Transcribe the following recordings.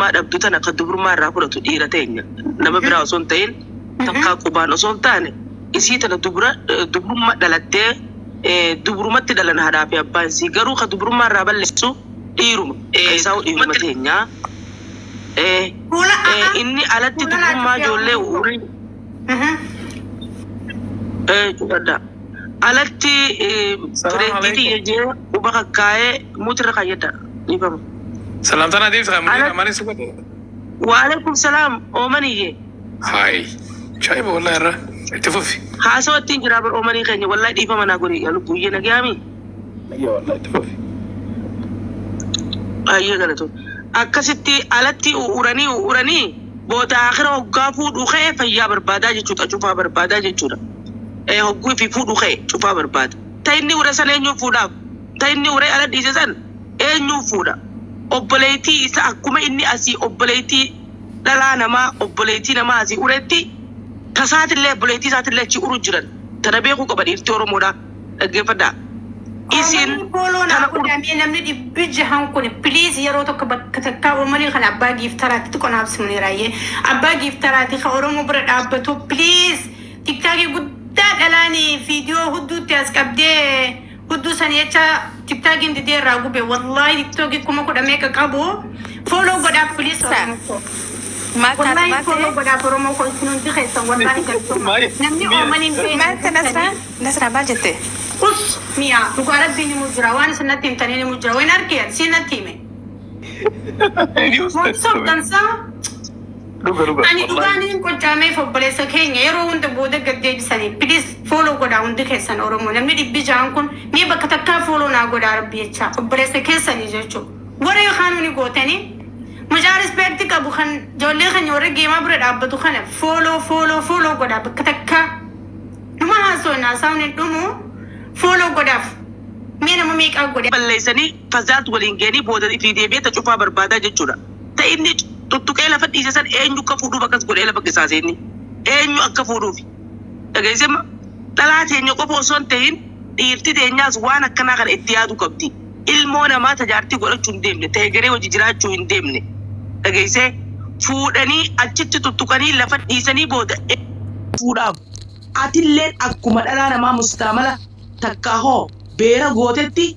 ما دبتنا كدبر ما رابورة تدير تاني نما برا صون تين تكا كوبان صون تاني إسيتنا دبر ما دلته دبر ما تدلنا هذا في أبان سيجارو كدبر ما رابل لسه ديرو ساو ديرو ما تينيا إني على دبر ما جوله وري جدا على تريدي يجي وبقى كاي متركا يدا نفهم سلام تنا ديف ماني سكوت وعليكم السلام أمانية هاي شايف والله يا اتفوفي حاسو تنجراب أماني خيني والله ديفا ما نقولي يا لو بويه نجامي ايوه والله اتفوفي أيه قالتو أكستي علتي وراني بودا آخر وقافو دوخه فيا بربادا جتوتا شوفها بربادا جتوتا هقوي في فود دوخه شوفها بربادا تايني ورسان إنيو فودا تايني وري على ديزان إنيو فودا obboleetii isa akkuma inni asii obboleetii dhalaa namaa obboleetii namaa asii uretti tasaatillee obboleetii isaatillee achi uru jiran tana beekuu qaba dhiirti Oromoodha dhaggeeffadhaa. Isin kana qudamee namni dhibbi jahan kun please yeroo tokko bakka takkaa Oromoo kan abbaa giiftaraatti qonaaf simneeraayyee abbaa giiftaraatti kan Oromoo bira dhaabbatu please tiktaakii guddaa dhalaanii viidiyoo hudduutti as qabdee hudduu san jecha tiktakiin didee irraa gube wallahi tiktokii kuma kudha meeqa qabu follow godhaaf please wallahi follow godhaaf Oromoo kun hundi keessan wallahi galtuma namni Oomaniin beeku Nasra maal jette? us mi'a dhugaa rabbiin ni mujjira waan isinatti himtanii ni mujjira waan argean siinatti hime sobdansaa ani dhugaaniin qoccaamee obboleessa keenya yeroo hunda booda gaddeebisanii please follow godhaa hundi keessan Oromoo namni dhibbi jahan kun mee bakka takkaa follow naa godhaa rabbi jecha obboleessa keessanii jechuudha warra yookaan ni gootanii mucaa respecti qabu kan ijoollee kan warra geemaa bira dhaabbatu kana follow godhaa bakka takkaa numa haasofnaa saawni dhumu follow godhaaf mee nama meeqaa godhaa balleessanii fazaat waliin geenii booda fi deebi'ee cufaa barbaadaa jechuudha ta'inni tuttuqee lafa dhiisesan eenyu akka fuudhuuf akkas godhee lafa qisaaseenni eenyu akka fuudhuuf dhageessema dhalaa teenya qofa osoo hin ta'in dhiirti teenyaas waan akkanaa kana itti yaadu qabdi ilmoo namaa tajaajiltii godhachuu hin deemne ta'e garee hojii jiraachuu hin deemne dhageessee fuudhanii achitti tuttuqanii lafa dhiisanii booda fuudhaaf atilleen akkuma dhalaa namaa mustaamala takkaa hoo beera gootetti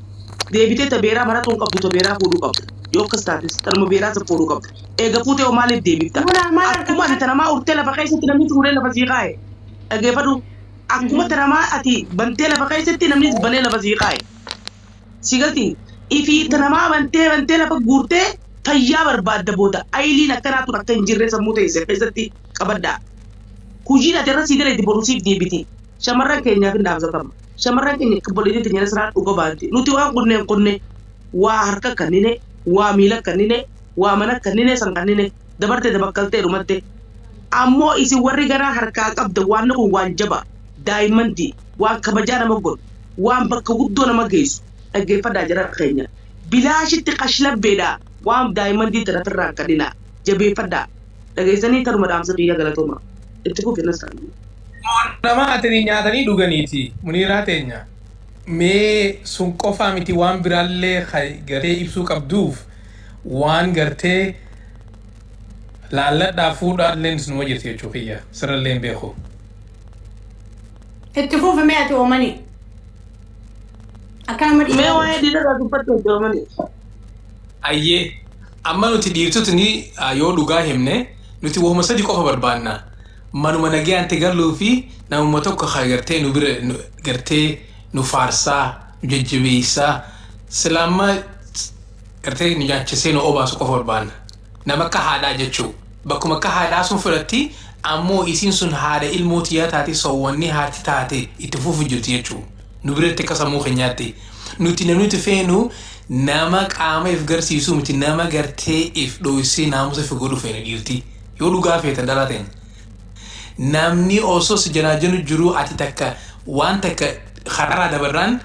deebitee tabeeraa maratuun qabdu tabeeraa fuudhuu qabdu yoo akkas taates talma beeraa isa fuudhuu qabdu eega fuutee oo maaliif deebifta akkuma ati tanamaa urtee lafa keessatti namni fuudhee lafa sii kaa'e dhageeffadhu akkuma tanamaa ati bantee lafa keessatti namni banee lafa sii kaa'e sigalti ifi tanamaa bantee lafa guurtee fayyaa barbaadda booda ayiliin akkanaatu akka hin jirre sammuu ta'e keessatti qabaddaa kujiin ati irra sii galee itti boruusiif deebiti shamarran keenyaaf hin dhaabsatama shamarran keenya kabboleetii teenya irraa dhuga baanti nuti waan qunne waa harka kannine waa miila kannine waa mana kannine san kannine dabarte dabakkaltee dhumatte ammoo isin warri garaa harkaa qabda waan kun waan jaba daa'imanti waan kabajaa nama godhu waan bakka guddoo nama geessu dhaggeeffadhaa jara keenya bilaashitti qashlabbeedha waan daa'imantii tarafirraa kannina jabeeffadhaa dhageessanii taruma dhaamsa biyya galatooma itti kufinnas ta'anii. nama atanii nyaatanii dhuganiiti muniiraa teenya mee sun qofaa miti waan biraallee gartee ibsuu qabduuf waan gartee laalladhaa fuudhaallee numa jirti jechuu kiyya sirrallee hin beeku. itti fuufamee ati Oomanii akkanuma mee waa'ee dhiirarraa dubbatti itti Oomanii. Ayyee amma nuti dhiirtoti ni yoo dhugaa himne nuti wahuma sadi qofa barbaanna. Manuma nagee ante galuu fi namuma tokko gartee nu bira gartee nu faarsaa nu jajjabeessaa silaamma gartee nu nyaachisee nu obaasu qofa barbaanna. Nama akka haadhaa jechuu bakkuma akka haadhaa sun fudhatti ammoo isiin sun haadha ilmootiyaa taate soowwanni haati taate itti fufu jirti jechuu nu biratti akka sammuu keenyaatti nuti namni feenu nama qaama if garsiisuu miti nama gartee if dhoysee naamusa fi godhu feena dhiirti yoo dhugaa feetan dhalateen. Namni osoo si janaajanu jiru ati takka waan takka karaa dabarraan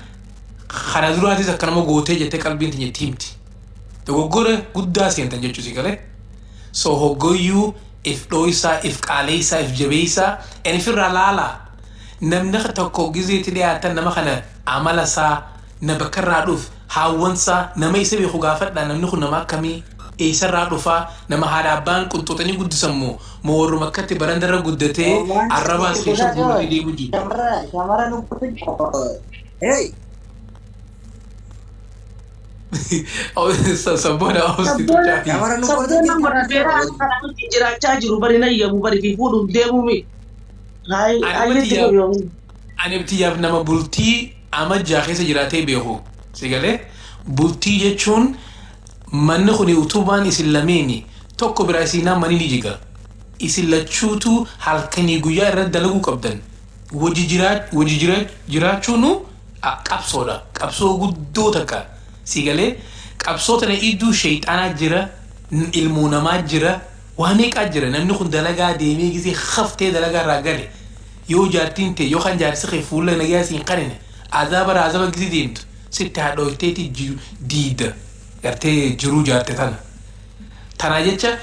karaa duraatis akka nama gootee jettee qalbiin teenyatti himti. Dogoggora guddaa seentan jechuu si galee. So hoggoyyuu if dhoysaa, if qaaleessaa, if jabeessaa en ifirraa laalaa. Namni tokko gizeetti dhiyaatan nama kana amalasaa na bakkarraa dhuuf haawwansaa nama isa beeku gaafadhaa namni kun nama akkamii eessarraa dhufaa nama haadha abbaan qunxuxanii guddisan moo warruma akkatti barandarra guddatee arrabas keessa fuudhatee deemu jiru. Shamarran uffatu. Hey. Sabboona hoosituchaa fi Shamarran Sabboon warra beeraa kanatti jiraachaa jiru bari na yemmu bari fi fuudhuuf deemuu mi. ani bitiyyaaf nama bultii amajjaa keessa jiraatee beeku sigalee bultii jechuun manni kun utubaan isin lameeni tokko biraa isinaa manii ni jiga isin lachuutu halkanii guyyaa irratti dalaguu qabdan wajji jiraachuunu qabsoodha qabsoo guddoo takka sigalee qabsoo tana iddoo sheexanaa jira ilmoo namaa jira waa meeqaa jira namni kun dalagaa deemee gisee haftee dalagaa irraa gale yoo jaartiin ta'e yoo kan jaarsi kee fuula nagaa siin qarine azaba gisee deemtu sitti haadhoofteeti diida gartee jiruu jaarte tana jecha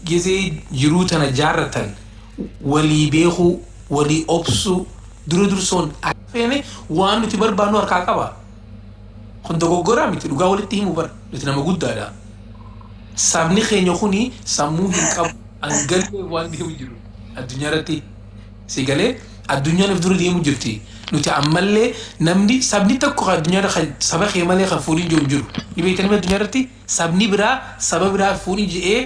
gisee jiruu tana jaarratan walii beekuu walii obsuu dursoon affeene waan nuti barbaannu harkaa qaba kun dogoggoraa miti dhugaa walitti himu bara nuti nama guddaadha sabni keenya kuni sammuu hin qabu angalee waan deemu jiru addunyaa irratti sigalee addunyaan if dura deemu jirti nuti ammallee namni sabni tokko addunyaa saba kee malee kan fuudhin jiru ni beektanii addunyaa irratti sabni biraa saba biraa fuudhin je'ee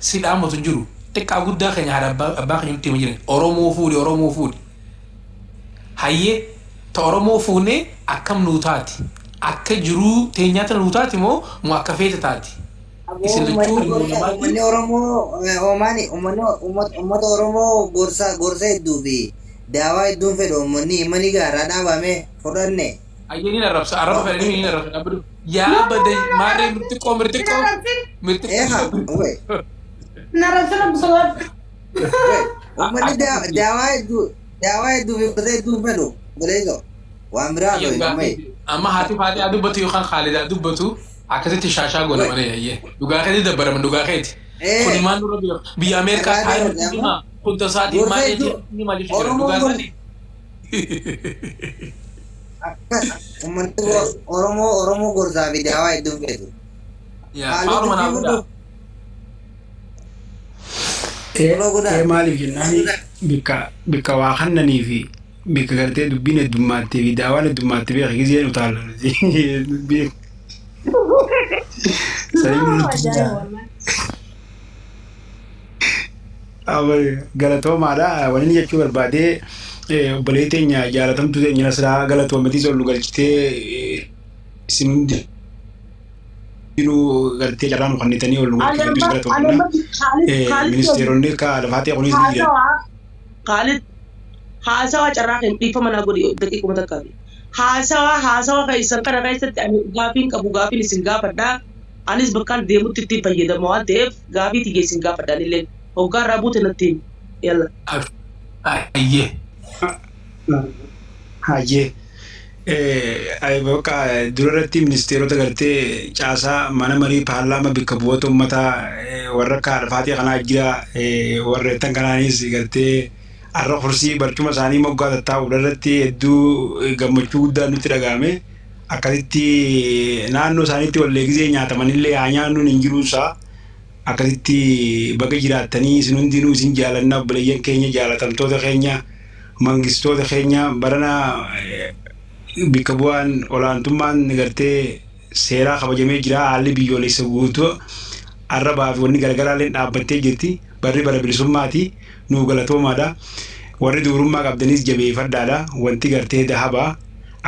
si dhaamatu jiru xiqqaa guddaa keenya haadha abbaa keenya nutti hima jiran Oromoo fuudhi hayyee ta Oromoo fuunee akkam nuu taati akka jiruu teenyaata nuu taati moo akka feete taati. Uummanni Oromoo uummata Oromoo gorsa hedduu fi daawaa hedduun fedhu uummanni imanii gaaraa dhaabame fudhanne. Ayyeen arraba fedhanii hin arraba. Yaa bada maarree mirtiqoo. Narrabsana busoot. Uummanni daawaa hedduu fi gorsa hedduun fedhu goleeso waan biraa ta'e. Amma haati faatii dubbatu yookaan Khaalidaa dubbatu. Akkasitti shaashaa goona malee yayyee dhugaa keetti dabbaraman dhugaa keetti kuni maal dura biyya Ameerikaa taa'ee kunta isaatii maal jechuudha dhugaa isaanii. Uummanni Oromoo gorsaa fi daawaa hedduun fedhu. Faaluma naa guddaa. Maaliif jennaan bikka waa kannanii fi bikka gartee dubbiin heddummaattii fi daawaan heddummaatti beeka gisee utaala. Galatoomaadha wanni jechuu barbaadee obboleettii teenya jaalatamtuu teenya Nasraa galatoomatii sollu galchitee isin hundi gartee carraan ufannitanii ol galchitanii galatoomna ministeeronni akka lafaatee kunis Khalid haasawa carraa kan dhiifama naa godhi daqiiquma takkaa haasawa keessan kana keessatti ani gaafiin qabu gaafiin isin gaafadhaa anis bakkaan deemutti itti fayyadama waan ta'eef gaafii tiyya isin gaafadhaan illee hoggaa irraa buute natti yalla. Hayyee bakka durarratti ministeerota gartee caasaa mana marii paarlaamaa bakka bu'oota uummataa warra akka alfaatii kanaa jira warra ittan kanaanis gartee arra kursii barcuma isaanii moggaa tattaa'u irratti hedduu gammachuu guddaa nutti dhagahame akkasitti naannoo isaaniitti wallee gisee nyaatamanillee haa nyaannuun hin jiruusaa akkasitti baga jiraattanii isin hundinuu isin jaalannaa obboleeyyan keenya jaalatamtoota keenya mangistoota keenya barana bakka bu'aan olaantummaan gartee seeraa kabajamee jira haalli biyyoolessa guutuu arrabaa fi wanni garaagaraallee dhaabbattee jirti barri bara bilisummaati nuu galatoomaadha warri dubrummaa qabdanis jabeeffadhaadha wanti gartee dahabaa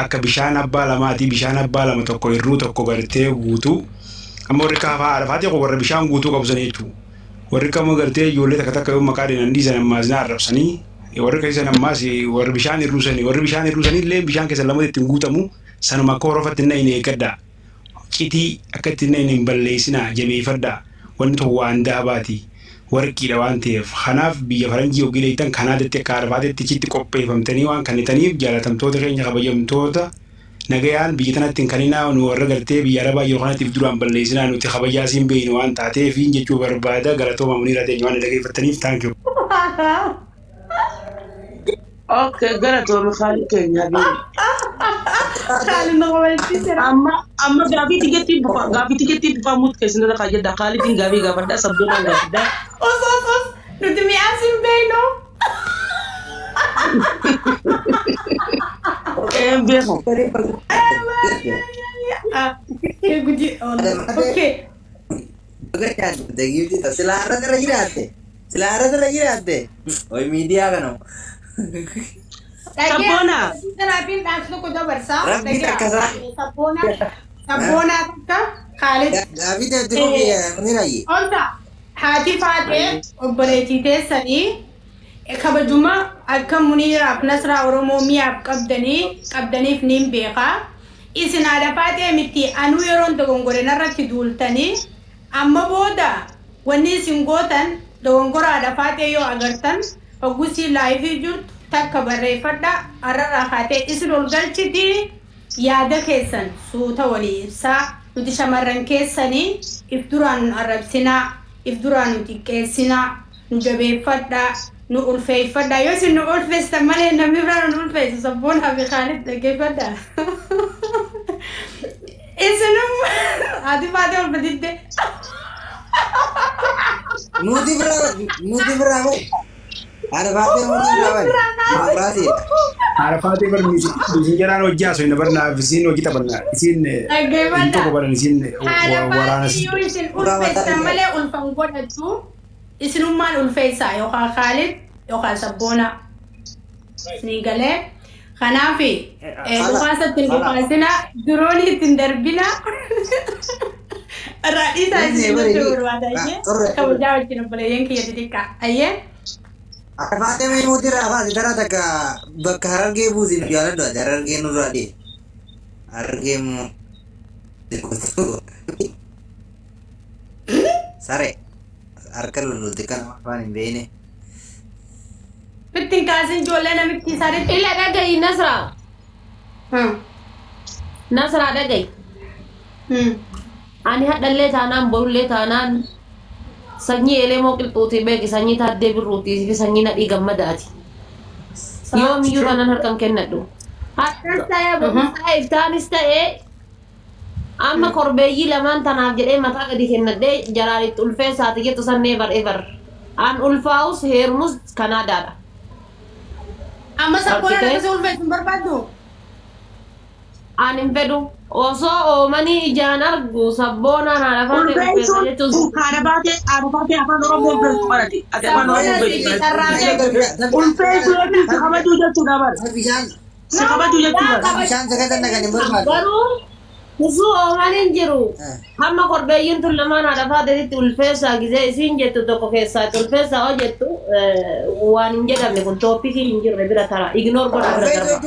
akka bishaan abbaa lamaati bishaan abbaa lama tokko irruu tokko gartee guutuu amma warri kaafaa arfaati warra bishaan guutuu qabsan jechuudha warri kama gartee ijoollee takka yoo maqaa dhiinan dhiisan ammaas na arrabsanii warri keessan ammaas warri bishaan irruusanii illee bishaan keessan lama ittiin guutamu sanuma akka horofatti na hin eeggadha qitii akka ittiin na hin balleessinaa jabeeffadhaa wanti tokko waan dahabaati warqiidha waan ta'eef kanaaf biyya faranjii yookiin leeytan kanaadatti akka arfaatetti ichitti qopheeffamtanii waan kannitaniif jaalatamtoota keenya kabajamtoota nagayaan biyya tanatti kaninaa nu warra gartee biyya arabaa yeroo kanattiif duraan balleessinaa nuti kabajaa siin beeynu waan taateef jechuu barbaada galatooma muniira teenya waan dhageeffattaniif taankiyuu. Okay, galatooma Khalid keenya. Khalid naqabalti sira. Amma gaafii tigeetti bufa mut keessi nana kaayedda Khalidin gaafii gaafadha sabboonaan gaafadha. Os. Nuti mi'aasin beeknu. Beeku. Okay. Selara terjadi. Oh media kan? Sabboona. Terapi dance ko do barsa. Rapi terkasa. Sabboona ka Khalid. Rapi terjadi ya, ini lagi. Onda haati faate obboleettii sanii kabajuma akka Muniiraaf Nasraa Oromoo mi'aaf qabdaniif nin beeka. Isin haadha faatee miti anuu yeroon dogongore narratti duultanii amma booda wanni isin gootan dogongora haadha faatee yoo agartan hoggusii laayifii jirtu takka barreeffadha arrarraa kaatee isin ol galchiti yaada keessan suuta walii ibsaa nuti shamarran keessanii if duraan nun arrabsinaa if duraan nu xiqqeessinaa nu jabeeffadha nu ulfeeffadha yoo isin nu ulfeessitan malee namni biraa nu ulfeessu sabboonaa fi Khalid dhaggeeffadha. Isinum haati faatee ulfetitte. Nuti berapa? Ada fatih berapa? Arafati bermisi jalan ojja so ina barna visin o kita barna isin itu ko barna isin warana isin ulfeessa malee ulfan godhatu isinummaan ulfeessaa yookaan Khalid yookaan sabboona isinii galee kanaafi dhukaasatti hin dhukaasina duroon ittiin darbina raadhiisaa isin gochuu barbaada ayyee kabajaa wajjin obboleeyyan kiyya xixiqqaa ayyee. Arafati meemuuti raafaa dara takka bakka harargee buusin jaaladha harargee nurraa dhee harargee mu sare harka lolluutti kan afaan hin beekne. Bittiin kaasin ijoollee namitti isaanitti. Ila dhagayi Nasraa. Nasraa dhagayi. Ani hadhallee taanaan borullee taanaan sanyii elemoo qilxuutii beeki sanyii taaddee birruutii fi sanyii nadhii gammadaati. Yoomiyyuu kanan harkan kennadhu. Haddas ta'ee boqotaa iftaanis ta'ee amma korbeeyyii lamaan tanaaf jedhee mataa gadi kennadhee jaraanitti ulfeessaati jettu sannee ever. An ulfaa'us heermus Kanaadaadha. Amma sabboona akkasii ulfeessuun barbaaddu? Ani hin fedhu. Osoo oomanii ijaan argu sabboonaan haadha faatee ulfeessa jechuun. Haadha baatee afaan Oromoo ulfeessu barate. Ati afaan Oromoo ulfeessu. Ulfeessu yookiin si kabajuu jechuudha bara. Si kabajuu jechuudha. Bishaan sagatan nagan hin barbaadu. Garuu osoo oomaniin jiru. Hamma korbeeyyiin tun lamaan haadha faateetti ulfeessaa gizee isiin jettu tokko keessaatti ulfeessaa hoo jettu waan hin jedhamne kun tooppikii hin jirre bira tara ignoor godha bira darba.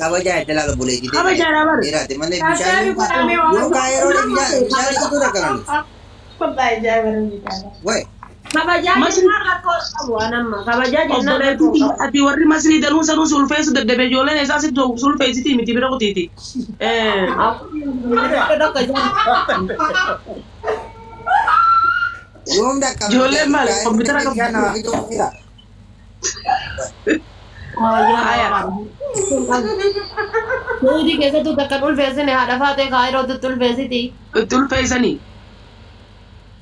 Kabajaa'e laga bulee jide. Kabajaadha bara. Diraate malee bishaan yoo kaayeroo bishaan itu dagalani. Baay'ee jaalatama. Wai. Kabajaa jennaan rakkoo qabu waan amma kabajaa jennaan rakkoo qabu. Ati warri masrii danuu sanuu sulfeessu dadhabee ijoolleen isaa sitti sulfeessitii miti bira kutiiti. Yoom dakka. Ijoolleen maal kompiitara qabu. Nuti keessattuu takka ulfeessine haadha faatee kaayirootti ulfeessiti. Itti ulfeessanii.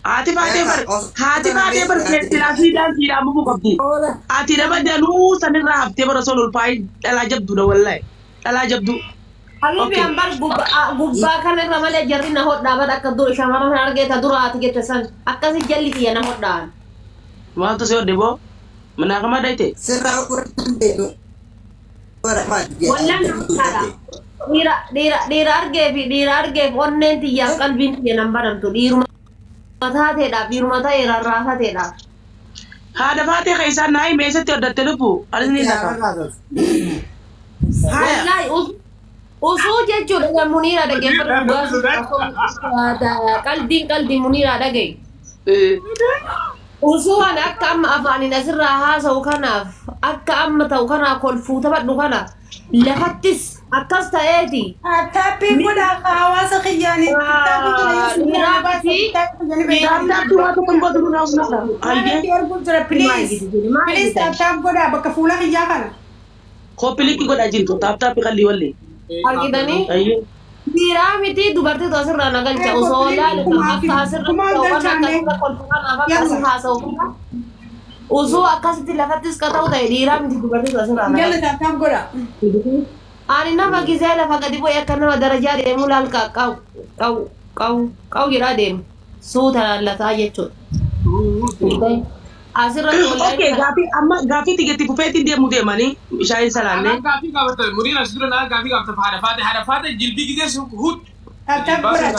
Haati baatee bar filaafi daansiidhaan bubuu qabdi. Ati nama danuu sanirraa haftee bara sol ulfaa'ee dhalaa jabduudha wallahi. Dhalaa jabdu. Habibi ambar gubbaa kanarra malee jarri na hodhaa akka dura shamarran argeeta dura ati jette san akkasi jalli kiyya na hodhaan. Maaltu si hodhe boo? Manaa kama dayte? Sirraa qoratan beeku. Wallaan dhiira argeef onneen tiyyaaf qalbiin tiyya nan baramtu dhiiruma taateedhaaf dhiiruma ta'e rarraafateedhaaf. Haadha faatee keessaa naa himee eessatti hodhatte lubbu? Alis ni takka. Wallahi usuu jechuudha kan Muniira dhaggeeffatu qalbiin Muniira dhagaye. Usuu ana akka amma afaaniin asirraa haasa'u kanaaf akka amma ta'u kanaaf kolfuu taphadhu kana lafattis akkas ta'eeti. Taphii godhaa hawaasa kiyyaanii. Please taphii godhaa bakka fuula kiyyaa kana. Koppiliki godhaa jirtu taaptaapi qalli wallee. Argitanii? Ayyee. Dhiiraa miti dubartii tu asirraa na galcha osoo laalu kan akka asirra ta'uun akkasirra kolfanaaf akkasii haasa'u. Osoo akkasitti lafattis ka ta'u ta'e dhiiraa miti dubartii tu asirraa na galcha. Jala taataaf godha. Ani nama gisee lafa gadi bu'ee akka nama darajaa deemu laal qawu jedhaa deemu. Suuta laallataa jechuudha. Asirratti Okay, gaafii tigatti fufeetiin deemuu deemanii shaayii salaannee. Gaafii gaafata muriin as dura naa gaafii gaafata haadha faate jilbii gisee hud. Taataaf godha.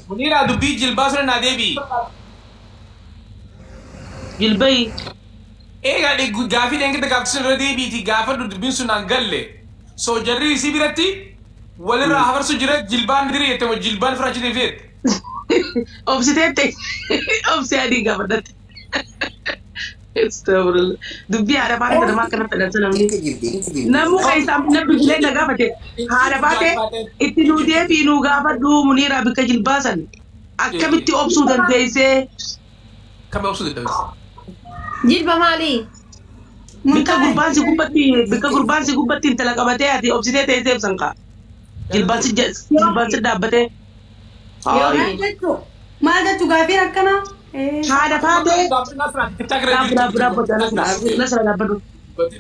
Muniraa dubbii jilbaa sura naa deebii. Jilbayi. Eegaa gaafii dheengita gaafti sun irra deebiiti gaafa dubbiin sun aan galle. So jarri isii biratti walirraa hafarsu jira jilbaan diri jette jilbaan firaachi deebi'eet. Obsiteette. Obsi adii gaafadhatte. Astagfirullah. Dubbii haadha faate nama akkana fedhansa namni. Namuu keessaa namni biqilee na gaafate. Haadha faate itti nuu deebii nuu gaafadhu Muniiraa bikka jilbaasan. Akkamitti obsuu dandeessee. Kami obsuu dandeesse? Jilba maalii? Bikka gurbaansi gubbatti intala qabatee ati obsitee teessee ibsan kaa. Jilbaansi dhaabbatee. Maal jechuun gaafiin akkanaa? Haadha faatee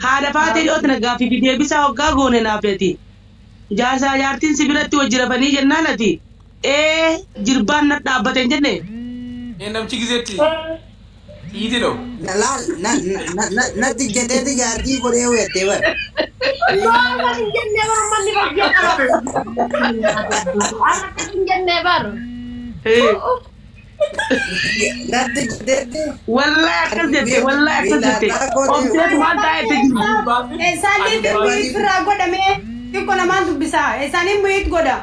haadha faatee dhiyootti na gaaffii deebisaa hoggaa goone naafeeti. Jaarsaa jaartiin si biratti wajji rafanii jennaan ati jirbaan na dhaabbate hin jenne. Namchi gizeetti dhiiti dhoo. Natti jeteeti jaartii godhee weettee bara. Natti jeteeti. Wallahi akkas jette obseetu waan taa'etti jiru. Eessaanis muhiit irraa godhamee xiqqoo namaan dubbisaa. Eessaanis muhiit godha.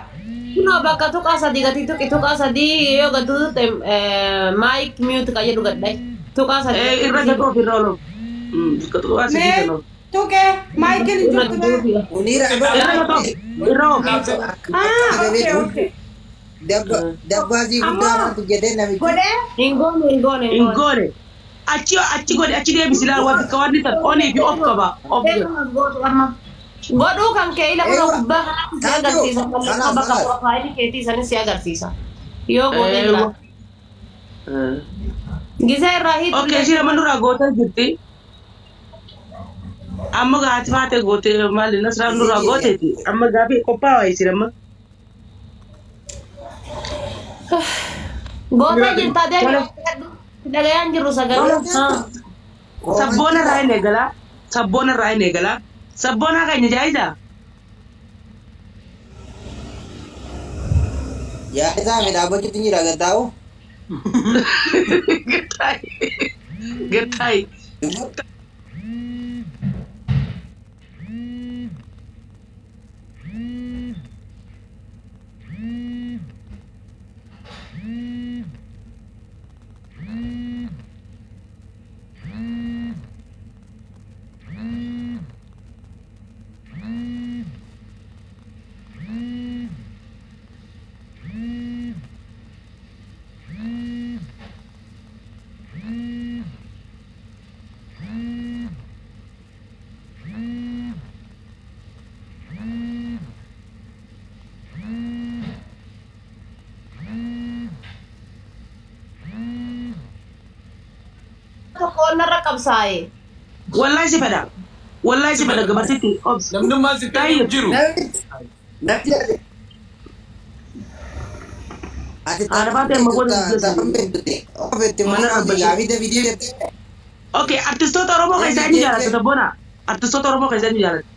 Kunoo bakka tuqaa sadii gati tuqaa sadii yoo gatu maayik miyuuti ka jedhu gadhee. Tuqaa sadii. Irra gatu ofirra oolu. Tuqaa sadii kan oolu. Tuqee maayikiin hin jirtu. Muniiraa Irra gatu irra oolu. Okay. Dabbaasii guddaa maaltu jedhee namichi. Godhee? Hin goone. Hin goone. Achi godhe achi deebisi laal waan bakka waan ta'an onii fi of qaba. Godhuu kan kee ila kuna gubbaa kanatti si agarsiisa. Mallattoo bakka piroofaayilii keetii sanis si agarsiisa. Yoo goone jira. Gisee irraa hiitu. Okay, ishee nama duraa gootee jirti. Amma gaati faate gootee maali nasraan duraa gooteeti. Amma gaafii qophaa'aa ishee amma. Gootee jirtaa deebii dhagayaan jirru sagalee. Sabboona irraa hin eegalaa. Sabboona keenya jaayisaa. Yaa isaa midhaabachuutti hin jira gattaa'u. Gattaayi. Tokkoon narra qabsaa'e. Wallahi si fedha gabartitti. Namnummaan si ta'e jiru. Okay, artistoota Oromoo keessaa ni jaallatu sabboona. Artistoota Oromoo keessaa ni jaallatu.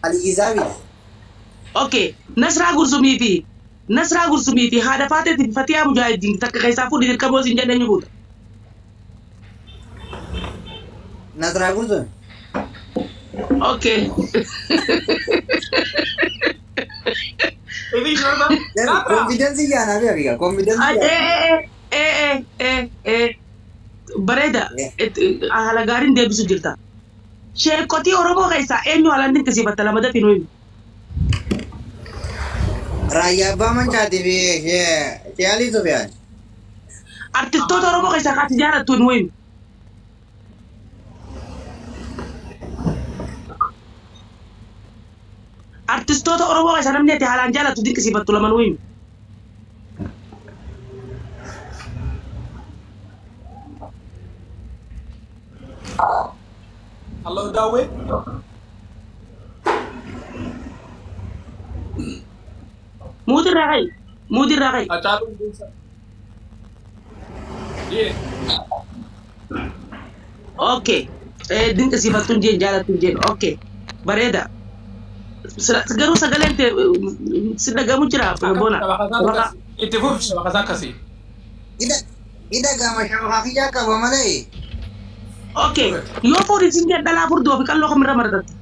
Aliizaabi. Okay, Nasraa Gursumii fi haadha faateetiin Fatiyaa Mujaahidiin takka keessaa fuudhii dirqamoo siin jedhanii fuudha. Nasraa Gursumii. Okay. Confidence jaana beeka confidence. Bareeda haala gaariin deebisu jirta. Sheekotii Oromoo keessaa eenyu haalaan dinqisiifatta lama dafii nuyi. Raayyaa Abbaa Mancaatii fi Shee Alii Sufiyaan. Artistoota Oromoo keessaa kaati jaalattu nuyi. artistoota Oromoo isa namni ati haalaan jaalatu dinqisiifattu laman wayim. Hello, Dawe. Mudirraa kai. Achalu Dinsa. Yeah. Okay. Dinqisiifattuun jeen jaalattuun jeen. Okay. Bareeda. Garuu sagaleen si dhagamu jira bona. Itti fufi bakka akkasii. Ida gama shabakiyyaa qaba malee. Okay. Yoo fuudhin sin jedha dhalaa furdoo fi qalloo kamirra maratatti.